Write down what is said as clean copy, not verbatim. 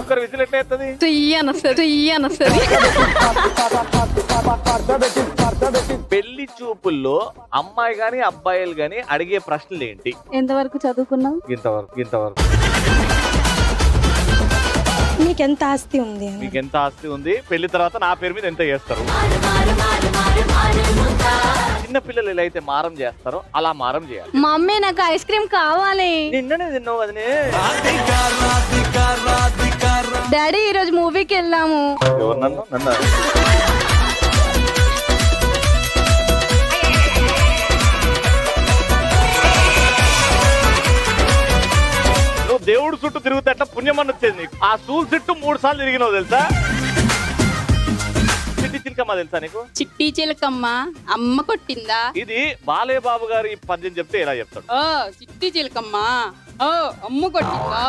Cooker whistle ఎట్లా ఎత్తది? పెళ్లి చూపుల్లో అమ్మాయి గాని అబ్బాయిలు గాని అడిగే ప్రశ్నలు ఏంటి? ఎంతవరకు చదువుకున్నావు? ఇంతవరకు. నీకెంత ఆస్తి ఉంది? మీకు ఎంత ఆస్తి ఉంది? పెళ్లి తర్వాత నా పేరు మీద ఎంత చేస్తారు? చిన్న పిల్లలు ఎలా అయితే మారం చేస్తారో అలా మారం చేయాలి. మమ్మీ నాకు ఐస్ క్రీమ్ కావాలి. నిన్ననే తిన్నావు వదినే. డాడీ ఈ రోజు మూవీకి వెళ్ళాము. ఎవరు నన్ను నువ్వు దేవుడు చుట్టూ తిరుగుతే అట్లా పుణ్యమని వచ్చేది నీకు. ఆ స్కూల్ చుట్టూ 3 సార్లు తిరిగినావు తెలుసా? చిట్టి చిలకమ్మ తెలుసా నీకు? చిట్టి చిలకమ్మ అమ్మ కొట్టిందా? ఇది బాలయ్య బాబు గారు ఈ పద్యం చెప్తే ఎలా చెప్తాడు? చిట్టి చిలకమ్మ అమ్మ కొట్టిందా?